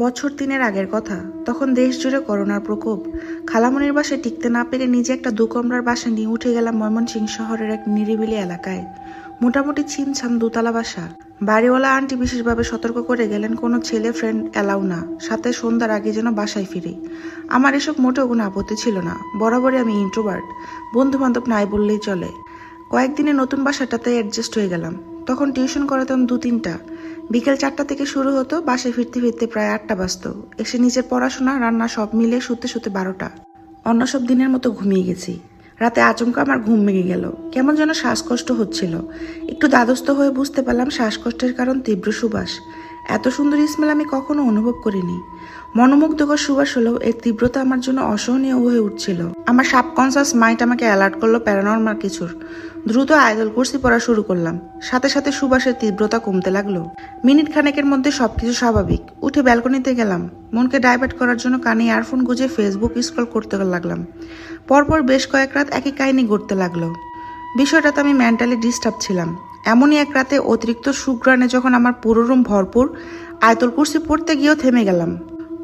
বছর ৩ আগের কথা। তখন দেশ জুড়ে করোনার প্রকোপ। খালামণির বাসায় টিকতে না পেরে নিজে একটা ২ কমরার বাসা নিয়ে উঠে গেলাম ময়মনসিংহ শহরের এক নিরিবিলি এলাকায়। মোটামুটি ছিমছাম ২ তলা বাসা। বাড়িওয়ালা আন্টি বিশেষভাবে সতর্ক করে গেলেন কোনো ছেলে ফ্রেন্ড এলাও না, সাথে সন্ধ্যার আগে যেন বাসায় ফিরি। আমার এসব মোটেও কোনো আপত্তি ছিল না, বরাবরই আমি ইন্ট্রোভার্ট, বন্ধু বান্ধব নাই বললেই চলে। কয়েকদিনে নতুন বাসাটাতে অ্যাডজাস্ট হয়ে গেলাম। তখন টিউশন করাতাম ২-৩টা। বিকেল ৪টা থেকে শুরু হতো, বাসায় ফিরতে ফিরতে প্রায় ৮টা বাজত। এসে নিজের পড়াশোনা রান্না সব মিলে শুতে শুতে ১২টা। অন্য সব দিনের মতো ঘুমিয়ে গেছি। রাতে আচমকা আমার ঘুম ভেঙে গেল। কেমন যেন শ্বাসকষ্ট হচ্ছিল। একটু দ্বাদস্থ হয়ে বুঝতে পারলাম শ্বাসকষ্টের কারণ তীব্র সুবাস। এত সুন্দর স্মেল আমি কখনো অনুভব করিনি। মনোমুগ্ধকর সুবাস হলেও এর তীব্রতা আমার জন্য অসহনীয় হয়ে উঠছিল। আমার সাবকনসিয়াস মাইন্ড আমাকে অ্যালার্ট করলো প্যারানর্মাল কিছুর। দ্রুত আয়াতুল কুরসি পড়া শুরু করলাম। সাথে সাথে সুবাসের তীব্রতা কমতে লাগলো। মিনিট খানেকের মধ্যে সবকিছু স্বাভাবিক। উঠে ব্যালকনিতে গেলাম। মনকে ডাইভার্ট করার জন্য কানে ইয়ারফোন গুঁজে ফেসবুক স্ক্রল করতে লাগলাম। পরপর বেশ কয়েক রাত একই কাহিনী ঘটতে লাগলো। বিষয়টাতে আমি মেন্টালি ডিস্টার্ব ছিলাম। এমনই এক রাতে অতিরিক্ত সুঘ্রাণে যখন আমার পুরো রুম ভরপুর, আয়াতুল কুরসি পড়তে গিয়েও থেমে গেলাম।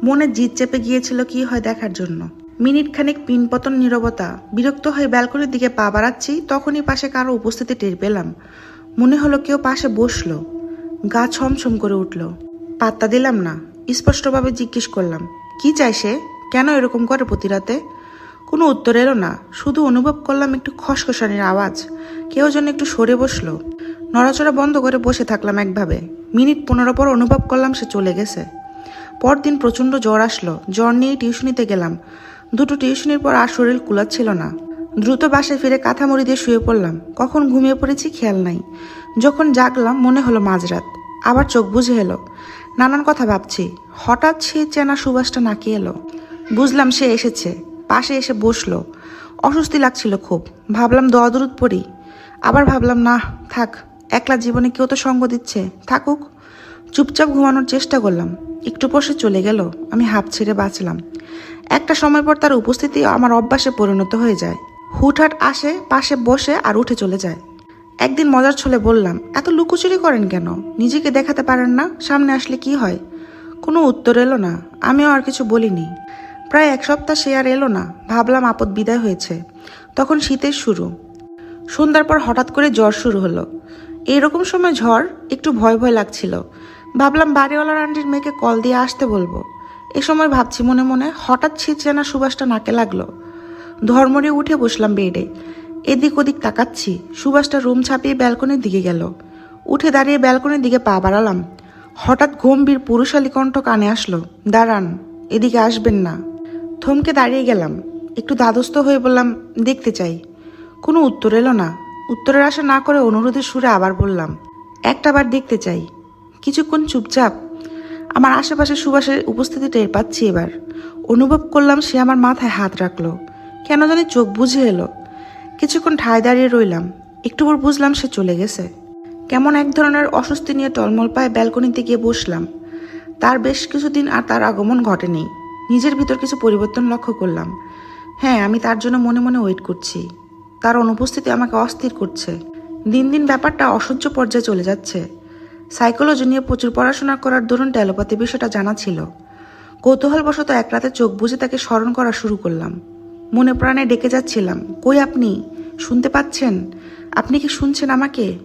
মনে জিদ চেপে গিয়েছিল কি হয় দেখার জন্য। মিনিট খানিক পিনপতন নীরবতা। বিরক্ত হয়ে ব্যালকনির দিকে পা বাড়াচ্ছি, তখনই পাশে কারো উপস্থিতি টের পেলাম। মনে হলো কেউ পাশে বসলো। গা ছমছম করে উঠল। পাত্তা দিলাম না। স্পষ্টভাবে জিজ্ঞেস করলাম, কি চাই সে? কেন এরকম করে প্রতি রাতে? কোনো উত্তর এলো না। শুধু অনুভব করলাম একটু খসখসানির আওয়াজ। কেউ যেন একটু সরে বসলো। নড়াচড়া বন্ধ করে বসে থাকলাম একভাবে। মিনিট ১৫ পর অনুভব করলাম সে চলে গেছে। পরদিন প্রচণ্ড জ্বর আসলো। জ্বর নিয়ে টিউশনিতে গেলাম। ২টো টিউশনির পর আর শরীর কুলাচ্ছিল না। দ্রুত বাসায় ফিরে কাঁথা মুড়ি দিয়ে শুয়ে পড়লাম। কখন ঘুমিয়ে পড়েছি খেয়াল নাই। যখন জাগলাম মনে হলো মাঝরাত। আবার চোখ বুজে এলো। নানান কথা ভাবছি। হঠাৎ সে চেনা সুবাসটা নাকি এলো। বুঝলাম সে এসেছে। পাশে এসে বসলো। অস্বস্তি লাগছিল খুব। ভাবলাম দোয়া দরুদ পড়ি। আবার ভাবলাম না, থাক, একলা জীবনে কেউ তো সঙ্গ দিচ্ছে, থাকুক। চুপচাপ ঘুমানোর চেষ্টা করলাম। একটু পর সে চলে গেল। আমি হাঁপ ছেড়ে বাঁচলাম। একটা সময় পর তার উপস্থিতি আমার অভ্যাসে পরিণত হয়ে যায়। হুটহাট আসে, পাশে বসে আর উঠে চলে যায়। একদিন মজার ছলে বললাম, এত লুকোচুরি করেন কেন? নিজেকে দেখাতে পারেন না? সামনে আসলে কি হয়? কোনো উত্তর এলো না। আমিও আর কিছু বলিনি। প্রায় ১ সপ্তাহ সে আর এলো না। ভাবলাম আপদ বিদায় হয়েছে। তখন শীতের শুরু। সন্ধ্যার পর হঠাৎ করে জ্বর শুরু হলো। এইরকম সময় ঝড়, একটু ভয় ভয় লাগছিল। ভাবলাম বাড়িওয়ালার আন্টির মেয়েকে কল দিয়ে আসতে বলবো। এ সময় ভাবছি মনে মনে, হঠাৎ চেনা সুবাসটা নাকে লাগলো। ধর্মরে উঠে বসলাম বেডে। এদিক ওদিক তাকাচ্ছি। সুবাসটা রুম ছাপিয়ে ব্যালকনির দিকে গেল। উঠে দাঁড়িয়ে ব্যালকনির দিকে পা বাড়ালাম। হঠাৎ গম্ভীর পুরুষালী কণ্ঠ কানে আসলো, দাঁড়ান, এদিকে আসবেন না। থমকে দাঁড়িয়ে গেলাম। একটু দ্বাদস্থ হয়ে বললাম, দেখতে চাই। কোনো উত্তর এলো না। উত্তরের আশা না করে অনুরোধের সুরে আবার বললাম, একটাবার দেখতে চাই। কিছুক্ষণ চুপচাপ। আমার আশেপাশে সুবাসের উপস্থিতি টের পাচ্ছি এবার। অনুভব করলাম সে আমার মাথায় হাত রাখলো। কেন জানি চোখ বুঝে এলো। কিছুক্ষণ ঠায় দাঁড়িয়ে রইলাম। একটু পর বুঝলাম সে চলে গেছে। কেমন এক ধরনের অস্বস্তি নিয়ে টলমল পায়ে ব্যালকনিতে গিয়ে বসলাম। তার বেশ কিছুদিন আর তার আগমন ঘটেনি। নিজের ভিতর কিছু পরিবর্তন লক্ষ্য করলাম। হ্যাঁ, আমি তার জন্য মনে মনে ওয়েট করছি। তার অনুপস্থিতি আমাকে অস্থির করছে। দিন দিন ব্যাপারটা অসহ্য পর্যায়ে চলে যাচ্ছে। সাইকোলজি নিয়ে প্রচুর পড়াশোনা করার দরুন টেলোপ্যাথি বিষয়টা জানা ছিল। কৌতূহলবশত এক রাতে চোখ বুজে তাকে স্মরণ করা শুরু করলাম। মনে প্রাণে ডেকে যাচ্ছিলাম, কই আপনি? শুনতে পাচ্ছেন? আপনি কি শুনছেন আমাকে?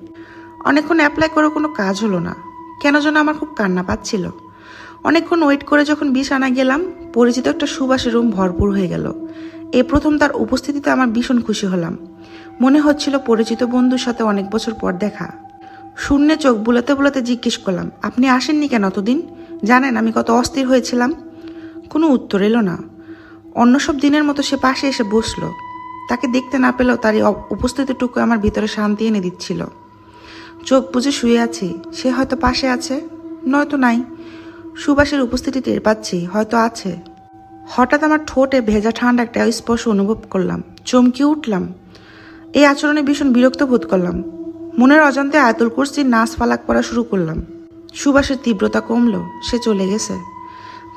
অনেকক্ষণ অ্যাপ্লাই করে কোনো কাজ হলো না। কেন যেন আমার খুব কান্না পাচ্ছিল। অনেকক্ষণ ওয়েট করে যখন বিছানায় গেলাম, পরিচিত একটা সুবাসের রুম ভরপুর হয়ে গেল। এই প্রথম তার উপস্থিতিতে আমার ভীষণ খুশি হলাম। মনে হচ্ছিল পরিচিত বন্ধুর সাথে অনেক বছর পর দেখা। শূন্যে চোখ বুলাতে বুলাতে জিজ্ঞেস করলাম, আপনি আসেননি কেন এতদিন? জানেন আমি কত অস্থির হয়েছিলাম? কোনো উত্তর এলো না। অন্য সব দিনের মতো সে পাশে এসে বসলো। তাকে দেখতে না পেলেও তার এই উপস্থিতিটুকু আমার ভিতরে শান্তি এনে দিচ্ছিল। চোখ বুজে শুয়ে আছি। সে হয়তো পাশে আছে, নয়তো নাই। সুবাসের উপস্থিতি টের পাচ্ছি, হয়তো আছে। হঠাৎ আমার ঠোঁটে ভেজা ঠান্ডা একটা স্পর্শ অনুভব করলাম। চমকে উঠলাম। এই আচরণে ভীষণ বিরক্ত বোধ করলাম। মনের অজান্তে আয়াতুল কুরসির নাচ ফালাক পড়া শুরু করলাম। সুবাসের তীব্রতা কমলো। সে চলে গেছে।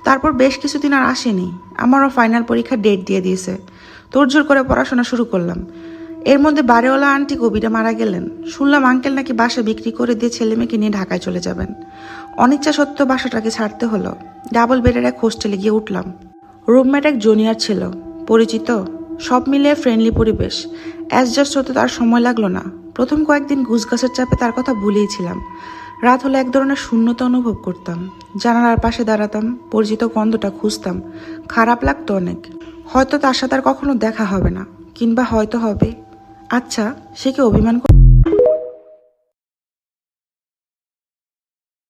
তারপর বেশ কিছুদিন আর আসেনি। আমারও ফাইনাল পরীক্ষার ডেট দিয়ে দিয়েছে। তোড়জোড় করে পড়াশোনা শুরু করলাম। এর মধ্যে বাড়িওয়ালা আন্টি কবিরা মারা গেলেন। শুনলাম আঙ্কেল নাকি বাসা বিক্রি করে দিয়ে ছেলে মেয়েকে নিয়ে ঢাকায় চলে যাবেন। অনিচ্ছা সত্ত্বেও বাসাটাকে ছাড়তে হলো। ডাবল বেডের এক হোস্টেলে গিয়ে উঠলাম। রুমমেট এক জুনিয়র ছিল, পরিচিত, সব মিলিয়ে ফ্রেন্ডলি পরিবেশ। অ্যাডজাস্ট হতে তার সময় লাগলো না। প্রথম কয়েকদিন ঘুসঘাসের চাপে তার কথা ভুলেইছিলাম। রাত হলে এক ধরনের শূন্যতা অনুভব করতাম। জানালার পাশে দাঁড়াতাম, পরিচিত গন্ধটা খুঁজতাম। খারাপ লাগতো অনেক। হয়তো তার সাথে আর কখনো দেখা হবে না, কিংবা হয়তো হবে। আচ্ছা, সে কি অভিমান